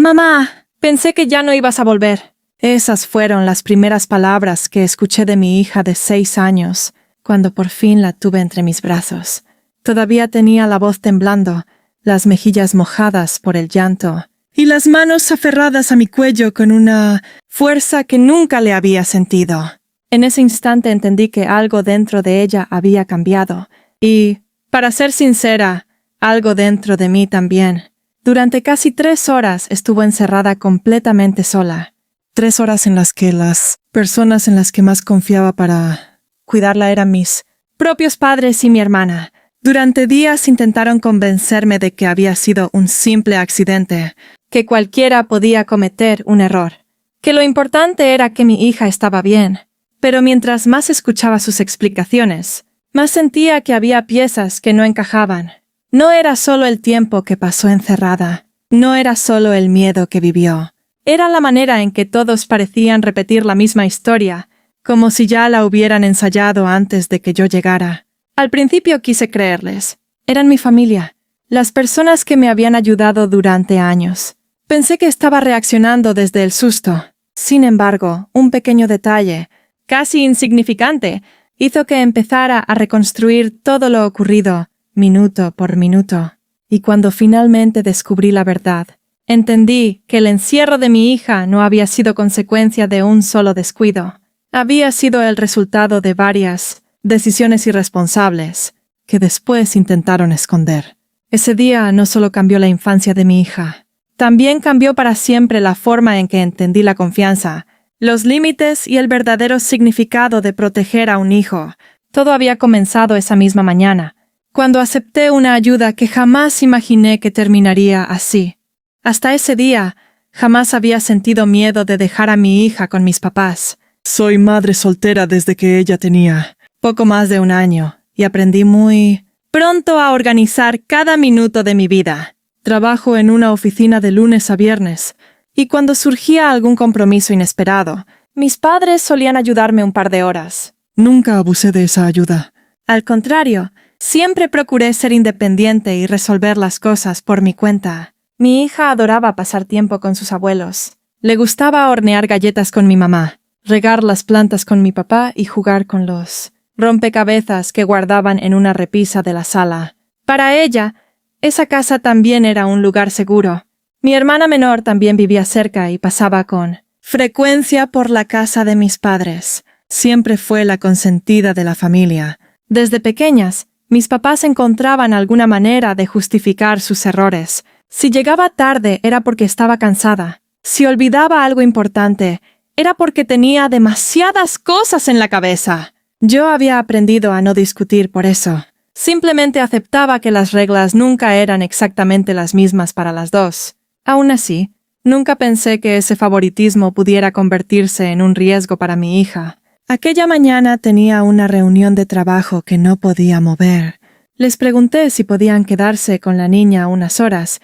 Mamá, pensé que ya no ibas a volver. Esas fueron las primeras palabras que escuché de mi hija de 6 años, cuando por fin la tuve entre mis brazos. Todavía tenía la voz temblando, las mejillas mojadas por el llanto, y las manos aferradas a mi cuello con una fuerza que nunca le había sentido. En ese instante entendí que algo dentro de ella había cambiado, y, para ser sincera, algo dentro de mí también. Durante casi 3 horas estuvo encerrada completamente sola. 3 horas en las que las personas en las que más confiaba para cuidarla eran mis propios padres y mi hermana. Durante días intentaron convencerme de que había sido un simple accidente, que cualquiera podía cometer un error, que lo importante era que mi hija estaba bien. Pero mientras más escuchaba sus explicaciones, más sentía que había piezas que no encajaban. No era solo el tiempo que pasó encerrada, no era solo el miedo que vivió. Era la manera en que todos parecían repetir la misma historia, como si ya la hubieran ensayado antes de que yo llegara. Al principio quise creerles. Eran mi familia, las personas que me habían ayudado durante años. Pensé que estaba reaccionando desde el susto. Sin embargo, un pequeño detalle, casi insignificante, hizo que empezara a reconstruir todo lo ocurrido, minuto por minuto. Y cuando finalmente descubrí la verdad, entendí que el encierro de mi hija no había sido consecuencia de un solo descuido. Había sido el resultado de varias decisiones irresponsables que después intentaron esconder. Ese día no solo cambió la infancia de mi hija, también cambió para siempre la forma en que entendí la confianza, los límites y el verdadero significado de proteger a un hijo. Todo había comenzado esa misma mañana, cuando acepté una ayuda que jamás imaginé que terminaría así. Hasta ese día, jamás había sentido miedo de dejar a mi hija con mis papás. Soy madre soltera desde que ella tenía poco más de 1 año, y aprendí muy pronto a organizar cada minuto de mi vida. Trabajo en una oficina de lunes a viernes, y cuando surgía algún compromiso inesperado, mis padres solían ayudarme un par de horas. Nunca abusé de esa ayuda. Al contrario, siempre procuré ser independiente y resolver las cosas por mi cuenta. Mi hija adoraba pasar tiempo con sus abuelos. Le gustaba hornear galletas con mi mamá, regar las plantas con mi papá y jugar con los rompecabezas que guardaban en una repisa de la sala. Para ella, esa casa también era un lugar seguro. Mi hermana menor también vivía cerca y pasaba con frecuencia por la casa de mis padres. Siempre fue la consentida de la familia. Desde pequeñas, mis papás encontraban alguna manera de justificar sus errores. Si llegaba tarde era porque estaba cansada. Si olvidaba algo importante, era porque tenía demasiadas cosas en la cabeza. Yo había aprendido a no discutir por eso. Simplemente aceptaba que las reglas nunca eran exactamente las mismas para las dos. Aún así, nunca pensé que ese favoritismo pudiera convertirse en un riesgo para mi hija. Aquella mañana tenía una reunión de trabajo que no podía mover. Les pregunté si podían quedarse con la niña unas horas,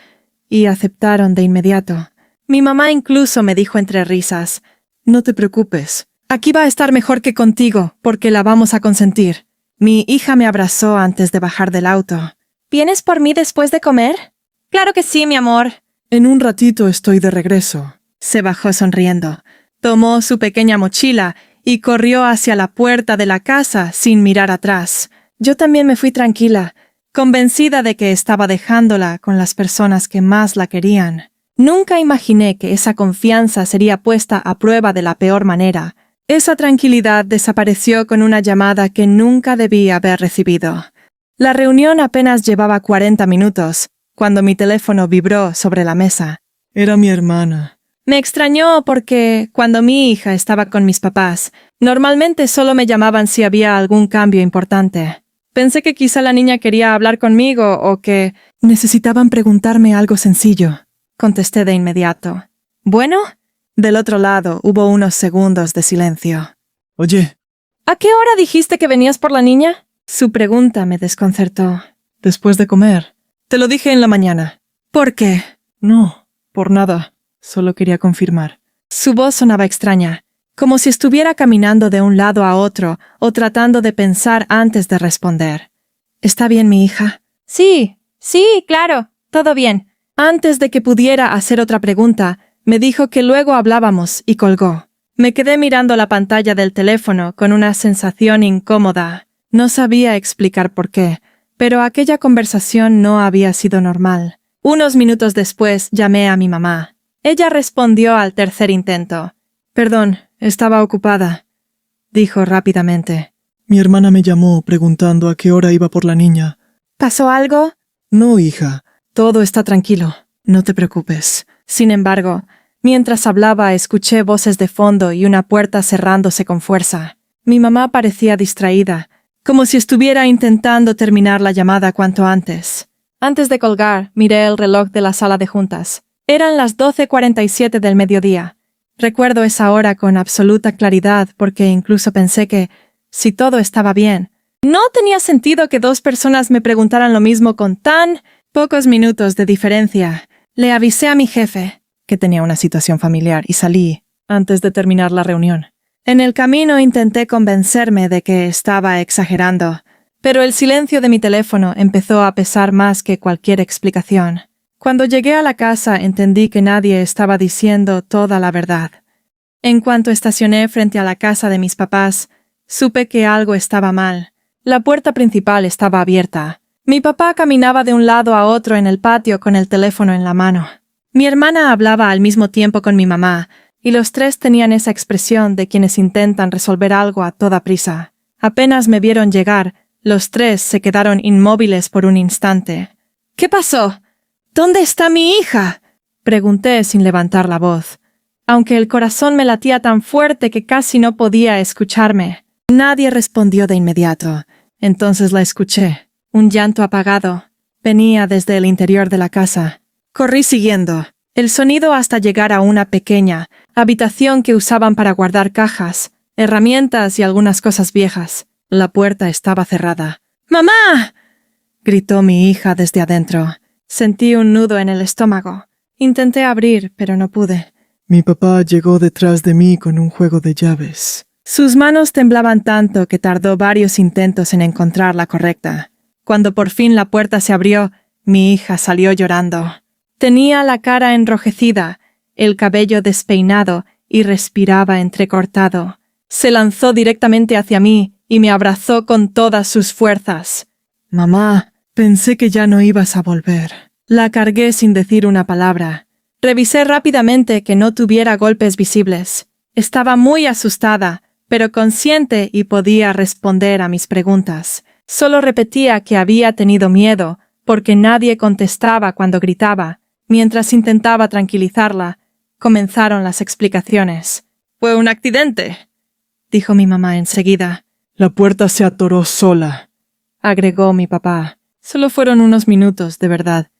y aceptaron de inmediato. Mi mamá incluso me dijo entre risas: «No te preocupes, aquí va a estar mejor que contigo, porque la vamos a consentir». Mi hija me abrazó antes de bajar del auto. «¿Vienes por mí después de comer?» «Claro que sí, mi amor». «En un ratito estoy de regreso». Se bajó sonriendo. Tomó su pequeña mochila y corrió hacia la puerta de la casa sin mirar atrás. Yo también me fui tranquila, convencida de que estaba dejándola con las personas que más la querían. Nunca imaginé que esa confianza sería puesta a prueba de la peor manera. Esa tranquilidad desapareció con una llamada que nunca debí haber recibido. La reunión apenas llevaba 40 minutos, cuando mi teléfono vibró sobre la mesa. Era mi hermana. Me extrañó porque, cuando mi hija estaba con mis papás, normalmente solo me llamaban si había algún cambio importante. Pensé que quizá la niña quería hablar conmigo o que necesitaban preguntarme algo sencillo. Contesté de inmediato. «¿Bueno?» Del otro lado hubo unos segundos de silencio. «Oye». «¿A qué hora dijiste que venías por la niña?» Su pregunta me desconcertó. «Después de comer. Te lo dije en la mañana». «¿Por qué?» «No, por nada. Solo quería confirmar». Su voz sonaba extraña, como si estuviera caminando de un lado a otro o tratando de pensar antes de responder. «¿Está bien mi hija?» «Sí, claro, todo bien. Antes de que pudiera hacer otra pregunta, me dijo que luego hablábamos y colgó. Me quedé mirando la pantalla del teléfono con una sensación incómoda. No sabía explicar por qué, pero aquella conversación no había sido normal. Unos minutos después llamé a mi mamá. Ella respondió al tercer intento. «Perdón, estaba ocupada», dijo rápidamente. Mi hermana me llamó preguntando a qué hora iba por la niña. ¿Pasó algo? No, hija. Todo está tranquilo. No te preocupes. Sin embargo, mientras hablaba escuché voces de fondo y una puerta cerrándose con fuerza. Mi mamá parecía distraída, como si estuviera intentando terminar la llamada cuanto antes. Antes de colgar, miré el reloj de la sala de juntas. Eran las 12:47 del mediodía. Recuerdo esa hora con absoluta claridad porque incluso pensé que, si todo estaba bien, no tenía sentido que dos personas me preguntaran lo mismo con tan pocos minutos de diferencia. Le avisé a mi jefe que tenía una situación familiar y salí antes de terminar la reunión. En el camino intenté convencerme de que estaba exagerando, pero el silencio de mi teléfono empezó a pesar más que cualquier explicación. Cuando llegué a la casa entendí que nadie estaba diciendo toda la verdad. En cuanto estacioné frente a la casa de mis papás, supe que algo estaba mal. La puerta principal estaba abierta. Mi papá caminaba de un lado a otro en el patio con el teléfono en la mano. Mi hermana hablaba al mismo tiempo con mi mamá, y los tres tenían esa expresión de quienes intentan resolver algo a toda prisa. Apenas me vieron llegar, los tres se quedaron inmóviles por un instante. «¿Qué pasó? ¿Dónde está mi hija?», pregunté sin levantar la voz, aunque el corazón me latía tan fuerte que casi no podía escucharme. Nadie respondió de inmediato. Entonces la escuché. Un llanto apagado. Venía desde el interior de la casa. Corrí siguiendo el sonido hasta llegar a una pequeña habitación que usaban para guardar cajas, herramientas y algunas cosas viejas. La puerta estaba cerrada. «¡Mamá!», gritó mi hija desde adentro. Sentí un nudo en el estómago. Intenté abrir, pero no pude. Mi papá llegó detrás de mí con un juego de llaves. Sus manos temblaban tanto que tardó varios intentos en encontrar la correcta. Cuando por fin la puerta se abrió, mi hija salió llorando. Tenía la cara enrojecida, el cabello despeinado y respiraba entrecortado. Se lanzó directamente hacia mí y me abrazó con todas sus fuerzas. Mamá, pensé que ya no ibas a volver. La cargué sin decir una palabra. Revisé rápidamente que no tuviera golpes visibles. Estaba muy asustada, pero consciente y podía responder a mis preguntas. Solo repetía que había tenido miedo, porque nadie contestaba cuando gritaba. Mientras intentaba tranquilizarla, comenzaron las explicaciones. «Fue un accidente», dijo mi mamá enseguida. La puerta se atoró sola, agregó mi papá. «Solo fueron unos minutos, de verdad»,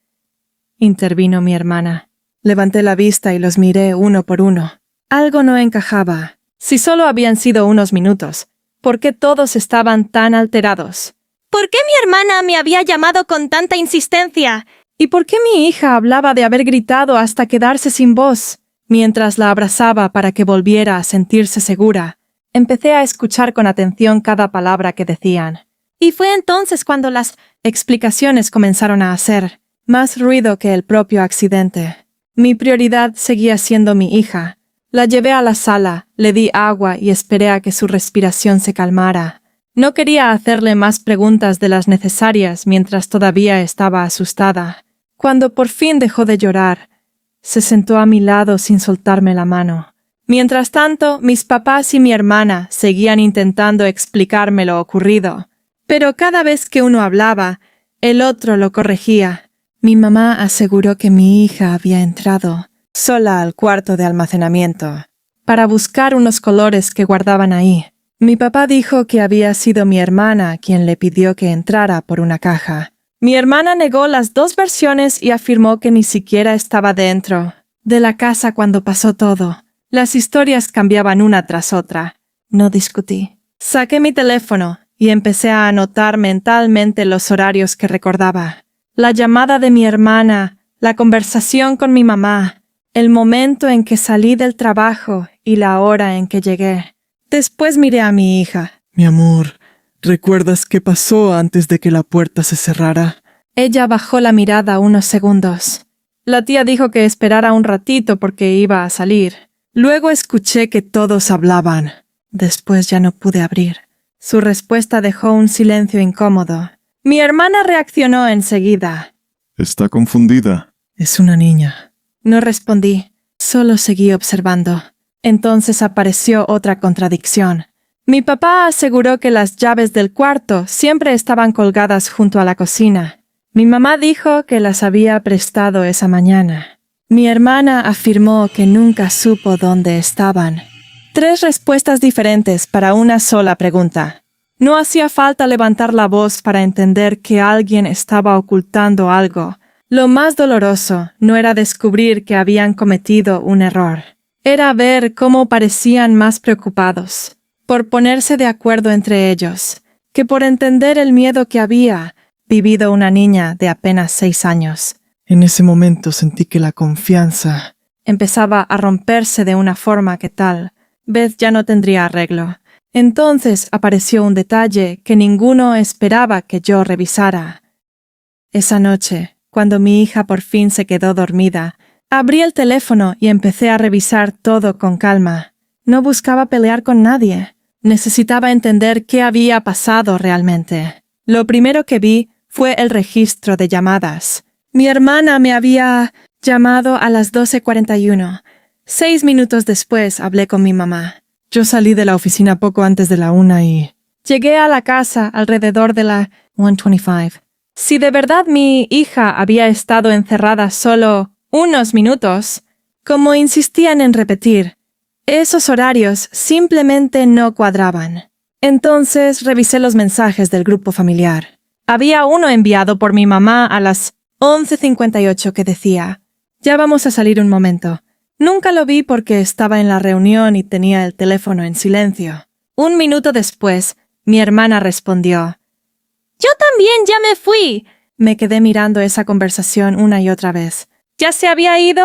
intervino mi hermana. Levanté la vista y los miré uno por uno. Algo no encajaba. Si solo habían sido unos minutos, ¿por qué todos estaban tan alterados? ¿Por qué mi hermana me había llamado con tanta insistencia? ¿Y por qué mi hija hablaba de haber gritado hasta quedarse sin voz? Mientras la abrazaba para que volviera a sentirse segura, empecé a escuchar con atención cada palabra que decían. Y fue entonces cuando las explicaciones comenzaron a hacer más ruido que el propio accidente. Mi prioridad seguía siendo mi hija. La llevé a la sala, le di agua y esperé a que su respiración se calmara. No quería hacerle más preguntas de las necesarias mientras todavía estaba asustada. Cuando por fin dejó de llorar, se sentó a mi lado sin soltarme la mano. Mientras tanto, mis papás y mi hermana seguían intentando explicarme lo ocurrido. Pero cada vez que uno hablaba, el otro lo corregía. Mi mamá aseguró que mi hija había entrado sola al cuarto de almacenamiento para buscar unos colores que guardaban ahí. Mi papá dijo que había sido mi hermana quien le pidió que entrara por una caja. Mi hermana negó las dos versiones y afirmó que ni siquiera estaba dentro de la casa cuando pasó todo. Las historias cambiaban una tras otra. No discutí. Saqué mi teléfono y empecé a anotar mentalmente los horarios que recordaba. La llamada de mi hermana, la conversación con mi mamá, el momento en que salí del trabajo y la hora en que llegué. Después miré a mi hija. Mi amor, ¿recuerdas qué pasó antes de que la puerta se cerrara? Ella bajó la mirada unos segundos. La tía dijo que esperara un ratito porque iba a salir. Luego escuché que todos hablaban. Después ya no pude abrir. Su respuesta dejó un silencio incómodo. Mi hermana reaccionó enseguida. Está confundida. Es una niña. No respondí, solo seguí observando. Entonces apareció otra contradicción. Mi papá aseguró que las llaves del cuarto siempre estaban colgadas junto a la cocina. Mi mamá dijo que las había prestado esa mañana. Mi hermana afirmó que nunca supo dónde estaban. 3 respuestas diferentes para una sola pregunta. No hacía falta levantar la voz para entender que alguien estaba ocultando algo. Lo más doloroso no era descubrir que habían cometido un error. Era ver cómo parecían más preocupados por ponerse de acuerdo entre ellos que por entender el miedo que había vivido una niña de apenas 6 años. En ese momento sentí que la confianza Empezaba a romperse de una forma que tal vez ya no tendría arreglo. Entonces apareció un detalle que ninguno esperaba que yo revisara. Esa noche, cuando mi hija por fin se quedó dormida, abrí el teléfono y empecé a revisar todo con calma. No buscaba pelear con nadie. Necesitaba entender qué había pasado realmente. Lo primero que vi fue el registro de llamadas. Mi hermana me había llamado a las 12:41. 6 minutos después hablé con mi mamá. Yo salí de la oficina poco antes de la 1 y... Llegué a la casa alrededor de la 1:25. Si de verdad mi hija había estado encerrada solo unos minutos, como insistían en repetir, esos horarios simplemente no cuadraban. Entonces revisé los mensajes del grupo familiar. Había uno enviado por mi mamá a las 11:58 que decía: «Ya vamos a salir un momento». Nunca lo vi porque estaba en la reunión y tenía el teléfono en silencio. 1 minuto después, mi hermana respondió: Yo también ya me fui. Me quedé mirando esa conversación una y otra vez. ¿Ya se había ido?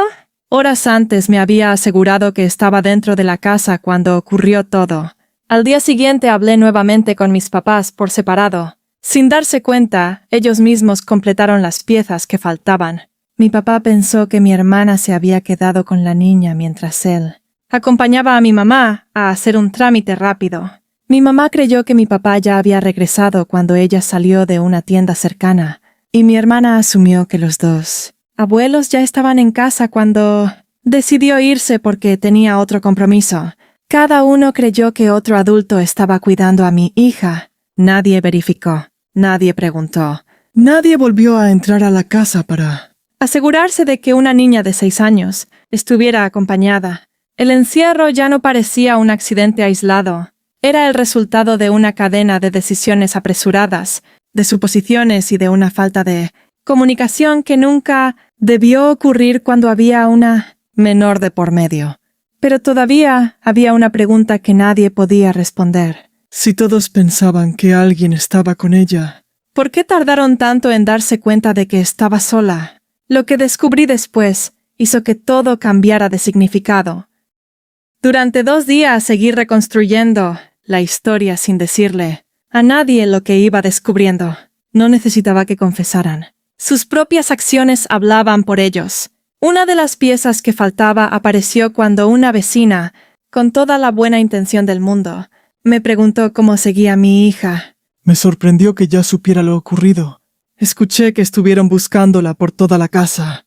Horas antes me había asegurado que estaba dentro de la casa cuando ocurrió todo. Al día siguiente hablé nuevamente con mis papás por separado. Sin darse cuenta, ellos mismos completaron las piezas que faltaban. Mi papá pensó que mi hermana se había quedado con la niña mientras él acompañaba a mi mamá a hacer un trámite rápido. Mi mamá creyó que mi papá ya había regresado cuando ella salió de una tienda cercana, y mi hermana asumió que los dos abuelos ya estaban en casa cuando decidió irse porque tenía otro compromiso. Cada uno creyó que otro adulto estaba cuidando a mi hija. Nadie verificó, nadie preguntó. Nadie volvió a entrar a la casa para... Asegurarse de que una niña de 6 años estuviera acompañada. El encierro ya no parecía un accidente aislado. Era el resultado de una cadena de decisiones apresuradas, de suposiciones y de una falta de comunicación que nunca debió ocurrir cuando había una menor de por medio. Pero todavía había una pregunta que nadie podía responder. Si todos pensaban que alguien estaba con ella... ¿Por qué tardaron tanto en darse cuenta de que estaba sola? Lo que descubrí después hizo que todo cambiara de significado. Durante 2 días seguí reconstruyendo la historia sin decirle a nadie lo que iba descubriendo. No necesitaba que confesaran. Sus propias acciones hablaban por ellos. Una de las piezas que faltaba apareció cuando una vecina, con toda la buena intención del mundo, me preguntó cómo seguía mi hija. Me sorprendió que ya supiera lo ocurrido. Escuché que estuvieron buscándola por toda la casa.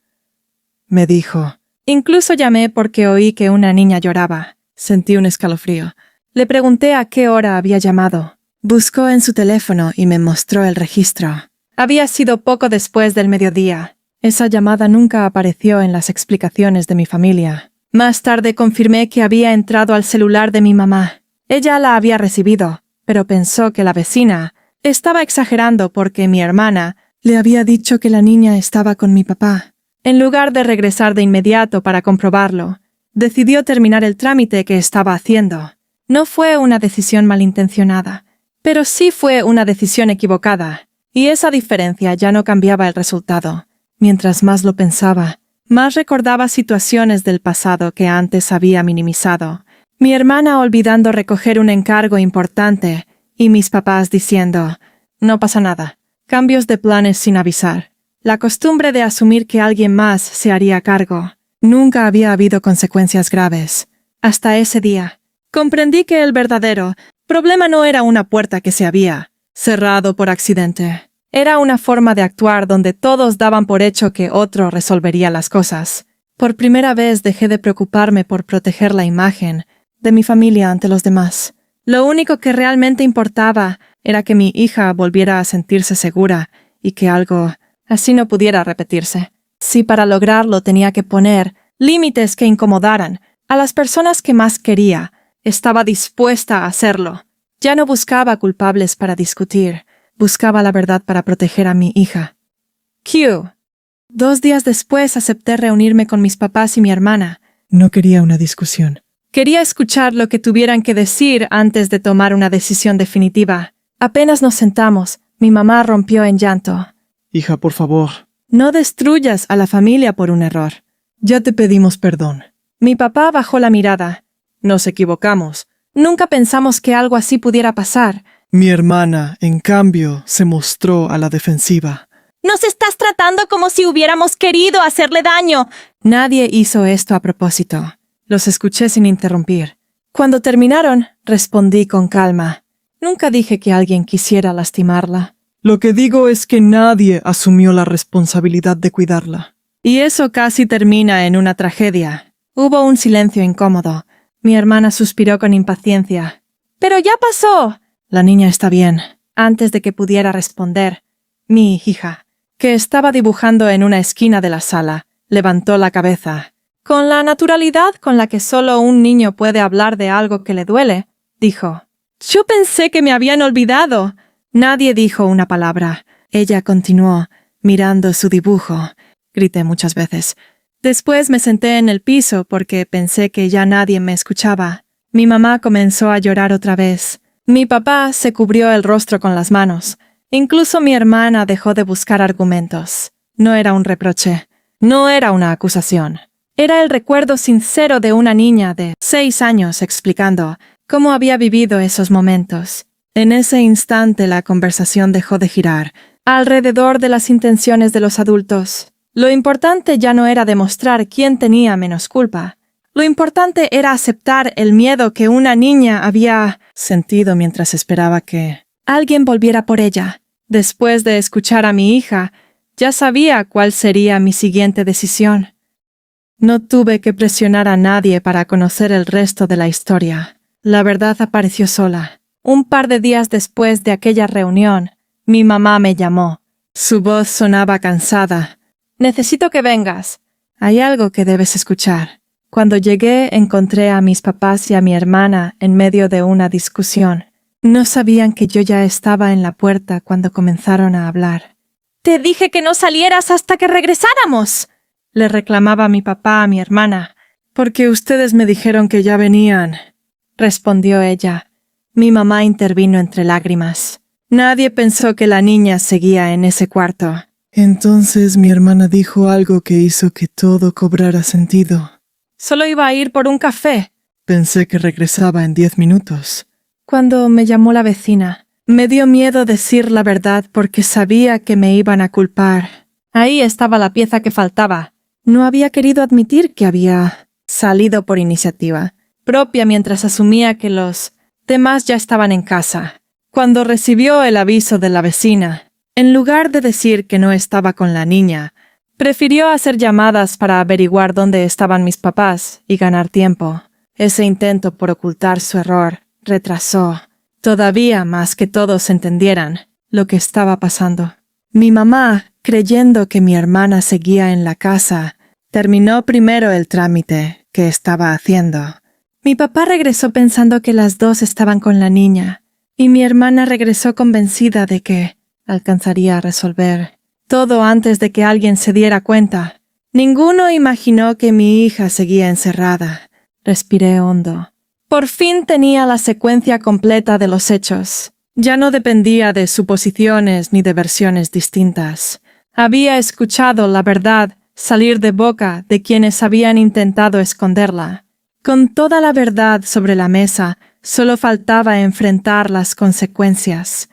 Me dijo. Incluso llamé porque oí que una niña lloraba. Sentí un escalofrío. Le pregunté a qué hora había llamado. Buscó en su teléfono y me mostró el registro. Había sido poco después del mediodía. Esa llamada nunca apareció en las explicaciones de mi familia. Más tarde confirmé que había entrado al celular de mi mamá. Ella la había recibido, pero pensó que la vecina estaba exagerando porque mi hermana le había dicho que la niña estaba con mi papá. En lugar de regresar de inmediato para comprobarlo, decidió terminar el trámite que estaba haciendo. No fue una decisión malintencionada, pero sí fue una decisión equivocada, y esa diferencia ya no cambiaba el resultado. Mientras más lo pensaba, más recordaba situaciones del pasado que antes había minimizado. Mi hermana olvidando recoger un encargo importante, y mis papás diciendo, «No pasa nada, cambios de planes sin avisar». la costumbre de asumir que alguien más se haría cargo. Nunca había habido consecuencias graves. Hasta ese día, comprendí que el verdadero problema no era una puerta que se había cerrado por accidente. Era una forma de actuar donde todos daban por hecho que otro resolvería las cosas. Por primera vez dejé de preocuparme por proteger la imagen de mi familia ante los demás. Lo único que realmente importaba era que mi hija volviera a sentirse segura y que algo así no pudiera repetirse. Si para lograrlo tenía que poner límites que incomodaran a las personas que más quería, estaba dispuesta a hacerlo. Ya no buscaba culpables para discutir, buscaba la verdad para proteger a mi hija. Q. 2 días después acepté reunirme con mis papás y mi hermana. No quería una discusión. Quería escuchar lo que tuvieran que decir antes de tomar una decisión definitiva. Apenas nos sentamos, mi mamá rompió en llanto. Hija, por favor. No destruyas a la familia por un error. Ya te pedimos perdón. Mi papá bajó la mirada. Nos equivocamos. Nunca pensamos que algo así pudiera pasar. Mi hermana, en cambio, se mostró a la defensiva. Nos estás tratando como si hubiéramos querido hacerle daño. Nadie hizo esto a propósito. Los escuché sin interrumpir. Cuando terminaron, respondí con calma. Nunca dije que alguien quisiera lastimarla. Lo que digo es que nadie asumió la responsabilidad de cuidarla. Y eso casi termina en una tragedia. Hubo un silencio incómodo. Mi hermana suspiró con impaciencia. ¡Pero ya pasó! La niña está bien. Antes de que pudiera responder, mi hija, que estaba dibujando en una esquina de la sala, levantó la cabeza. Con la naturalidad con la que solo un niño puede hablar de algo que le duele, dijo. Yo pensé que me habían olvidado. Nadie dijo una palabra. Ella continuó, mirando su dibujo. Grité muchas veces. Después me senté en el piso porque pensé que ya nadie me escuchaba. Mi mamá comenzó a llorar otra vez. Mi papá se cubrió el rostro con las manos. Incluso mi hermana dejó de buscar argumentos. No era un reproche. No era una acusación. Era el recuerdo sincero de una niña de 6 años explicando cómo había vivido esos momentos. En ese instante la conversación dejó de girar alrededor de las intenciones de los adultos. Lo importante ya no era demostrar quién tenía menos culpa. Lo importante era aceptar el miedo que una niña había sentido mientras esperaba que alguien volviera por ella. Después de escuchar a mi hija, ya sabía cuál sería mi siguiente decisión. No tuve que presionar a nadie para conocer el resto de la historia. La verdad apareció sola. Un par de días después de aquella reunión, mi mamá me llamó. Su voz sonaba cansada. Necesito que vengas. Hay algo que debes escuchar. Cuando llegué, encontré a mis papás y a mi hermana en medio de una discusión. No sabían que yo ya estaba en la puerta cuando comenzaron a hablar. Te dije que no salieras hasta que regresáramos. Le reclamaba mi papá a mi hermana. Porque ustedes me dijeron que ya venían, respondió ella. Mi mamá intervino entre lágrimas. Nadie pensó que la niña seguía en ese cuarto. Entonces mi hermana dijo algo que hizo que todo cobrara sentido. Solo iba a ir por un café. Pensé que regresaba en 10 minutos. Cuando me llamó la vecina, me dio miedo decir la verdad porque sabía que me iban a culpar. Ahí estaba la pieza que faltaba. No había querido admitir que había salido por iniciativa propia mientras asumía que los demás ya estaban en casa. Cuando recibió el aviso de la vecina, en lugar de decir que no estaba con la niña, prefirió hacer llamadas para averiguar dónde estaban mis papás y ganar tiempo. Ese intento por ocultar su error retrasó todavía más que todos entendieran lo que estaba pasando. Mi mamá, creyendo que mi hermana seguía en la casa, terminó primero el trámite que estaba haciendo. Mi papá regresó pensando que las dos estaban con la niña, y mi hermana regresó convencida de que alcanzaría a resolver todo antes de que alguien se diera cuenta. Ninguno imaginó que mi hija seguía encerrada. Respiré hondo. Por fin tenía la secuencia completa de los hechos. Ya no dependía de suposiciones ni de versiones distintas. Había escuchado la verdad salir de boca de quienes habían intentado esconderla. Con toda la verdad sobre la mesa, solo faltaba enfrentar las consecuencias.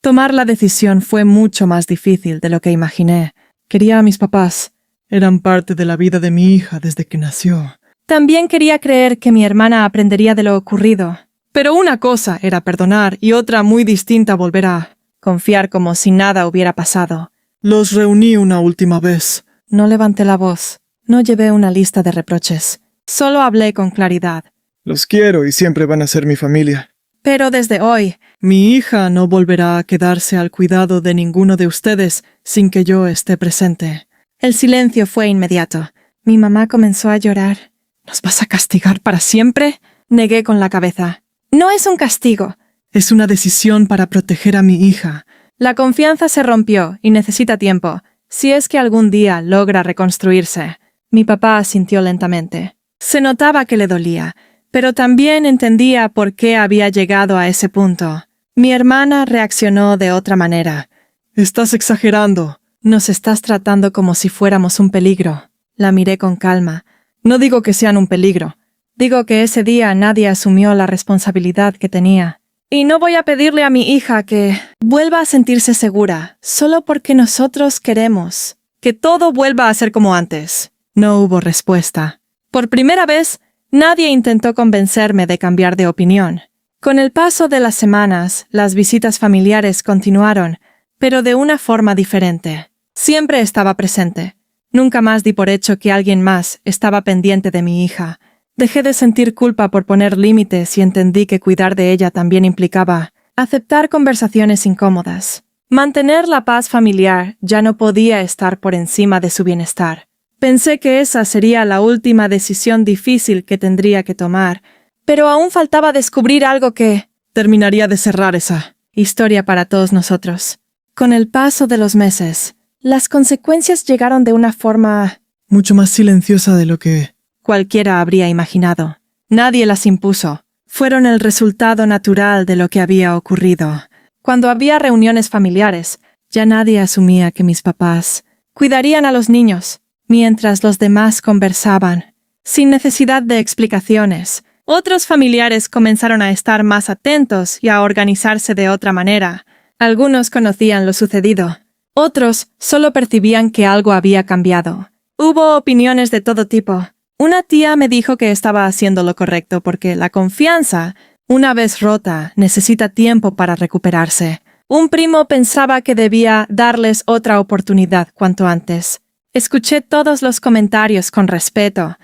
Tomar la decisión fue mucho más difícil de lo que imaginé. Quería a mis papás. Eran parte de la vida de mi hija desde que nació. También quería creer que mi hermana aprendería de lo ocurrido. Pero una cosa era perdonar y otra muy distinta volver a confiar como si nada hubiera pasado. Los reuní una última vez. No levanté la voz. No llevé una lista de reproches. Solo hablé con claridad. Los quiero y siempre van a ser mi familia. Pero desde hoy, Mi hija no volverá a quedarse al cuidado de ninguno de ustedes sin que yo esté presente. el silencio fue inmediato. Mi mamá comenzó a llorar. ¿Nos vas a castigar para siempre? Negué con la cabeza. No es un castigo. Es una decisión para proteger a mi hija. La confianza se rompió y necesita tiempo, si es que algún día logra reconstruirse. Mi papá asintió lentamente. Se notaba que le dolía, pero también entendía por qué había llegado a ese punto. Mi hermana reaccionó de otra manera. Estás exagerando. Nos estás tratando como si fuéramos un peligro. La miré con calma. No digo que sean un peligro. Digo que ese día nadie asumió la responsabilidad que tenía. Y no voy a pedirle a mi hija que vuelva a sentirse segura, solo porque nosotros queremos que todo vuelva a ser como antes. No hubo respuesta. Por primera vez, nadie intentó convencerme de cambiar de opinión. Con el paso de las semanas, las visitas familiares continuaron, pero de una forma diferente. Siempre estaba presente. Nunca más di por hecho que alguien más estaba pendiente de mi hija. Dejé de sentir culpa por poner límites y entendí que cuidar de ella también implicaba aceptar conversaciones incómodas. Mantener la paz familiar ya no podía estar por encima de su bienestar. Pensé que esa sería la última decisión difícil que tendría que tomar, pero aún faltaba descubrir algo que Terminaría de cerrar esa. historia para todos nosotros. Con el paso de los meses, las consecuencias llegaron de una forma Mucho más silenciosa de lo que... cualquiera habría imaginado. Nadie las impuso. Fueron el resultado natural de lo que había ocurrido. Cuando había reuniones familiares, ya nadie asumía que mis papás cuidarían a los niños, mientras los demás conversaban, sin necesidad de explicaciones. Otros familiares comenzaron a estar más atentos y a organizarse de otra manera. Algunos conocían lo sucedido. Otros solo percibían que algo había cambiado. Hubo opiniones de todo tipo. Una tía me dijo que estaba haciendo lo correcto porque la confianza, una vez rota, necesita tiempo para recuperarse. Un primo pensaba que debía darles otra oportunidad cuanto antes. Escuché todos los comentarios con respeto,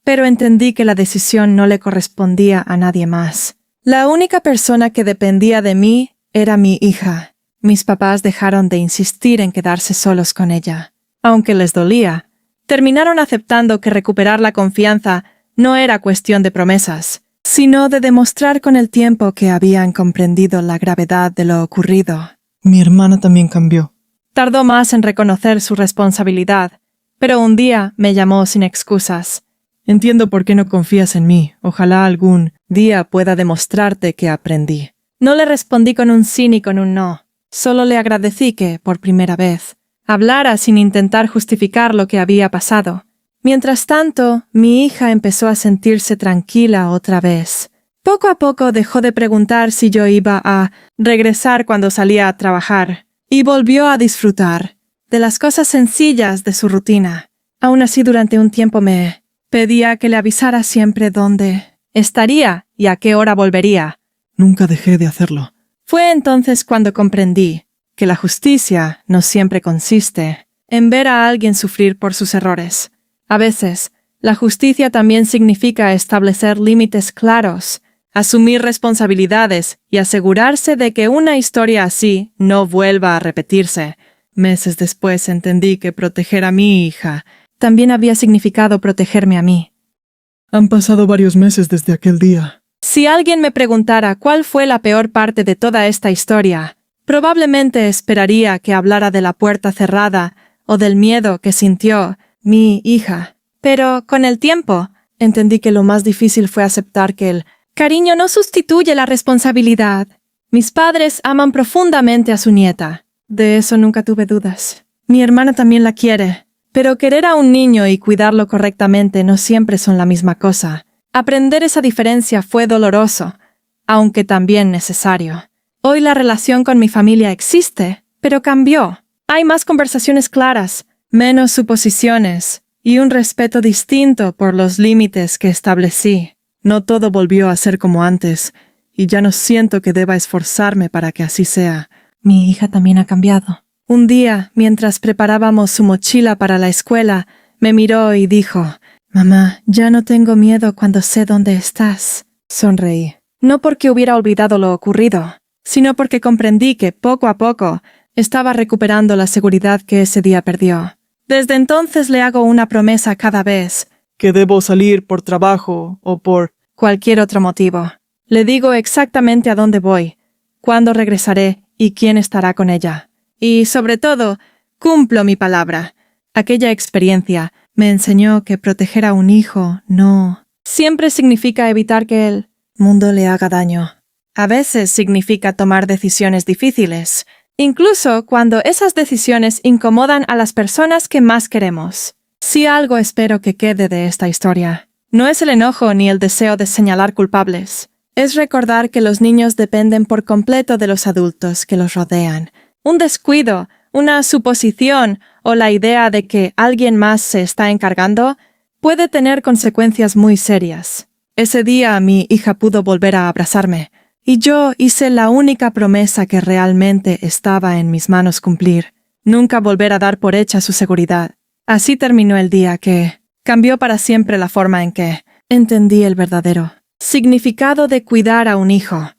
pero entendí que la decisión no le correspondía a nadie más. La única persona que dependía de mí era mi hija. Mis papás dejaron de insistir en quedarse solos con ella. Aunque les dolía, terminaron aceptando que recuperar la confianza no era cuestión de promesas, sino de demostrar con el tiempo que habían comprendido la gravedad de lo ocurrido. Mi hermana también cambió. Tardó más en reconocer su responsabilidad, pero un día me llamó sin excusas. Entiendo por qué no confías en mí. Ojalá algún día pueda demostrarte que aprendí. No le respondí con un sí ni con un no. Solo le agradecí que, por primera vez, hablara sin intentar justificar lo que había pasado. Mientras tanto, mi hija empezó a sentirse tranquila otra vez. Poco a poco dejó de preguntar si yo iba a regresar cuando salía a trabajar, y volvió a disfrutar de las cosas sencillas de su rutina. Aún así, durante un tiempo me pedía que le avisara siempre dónde estaría y a qué hora volvería. Nunca dejé de hacerlo. Fue entonces cuando comprendí que la justicia no siempre consiste en ver a alguien sufrir por sus errores. A veces, la justicia también significa establecer límites claros, asumir responsabilidades y asegurarse de que una historia así no vuelva a repetirse. Meses después entendí que proteger a mi hija también había significado protegerme a mí. Han pasado varios meses desde aquel día. Si alguien me preguntara cuál fue la peor parte de toda esta historia, probablemente esperaría que hablara de la puerta cerrada o del miedo que sintió mi hija. Pero, con el tiempo, entendí que lo más difícil fue aceptar que el cariño no sustituye la responsabilidad. Mis padres aman profundamente a su nieta. De eso nunca tuve dudas. Mi hermana también la quiere. Pero querer a un niño y cuidarlo correctamente no siempre son la misma cosa. Aprender esa diferencia fue doloroso, aunque también necesario. Hoy la relación con mi familia existe, pero cambió. Hay más conversaciones claras, menos suposiciones y un respeto distinto por los límites que establecí. No todo volvió a ser como antes, y ya no siento que deba esforzarme para que así sea. Mi hija también ha cambiado. Un día, mientras preparábamos su mochila para la escuela, me miró y dijo: «Mamá, ya no tengo miedo cuando sé dónde estás». Sonreí. No porque hubiera olvidado lo ocurrido, sino porque comprendí que, poco a poco, estaba recuperando la seguridad que ese día perdió. Desde entonces le hago una promesa cada vez. Que debo salir por trabajo o por... Cualquier otro motivo. Le digo exactamente a dónde voy, cuándo regresaré y quién estará con ella. Y, sobre todo, cumplo mi palabra. Aquella experiencia me enseñó que proteger a un hijo no siempre significa evitar que el mundo le haga daño. A veces significa tomar decisiones difíciles, incluso cuando esas decisiones incomodan a las personas que más queremos. Si algo espero que quede de esta historia, no es el enojo ni el deseo de señalar culpables. Es recordar que los niños dependen por completo de los adultos que los rodean. Un descuido, una suposición o la idea de que alguien más se está encargando puede tener consecuencias muy serias. Ese día mi hija pudo volver a abrazarme, y yo hice la única promesa que realmente estaba en mis manos cumplir: nunca volver a dar por hecha su seguridad. Así terminó el día que cambió para siempre la forma en que entendí el verdadero significado de cuidar a un hijo.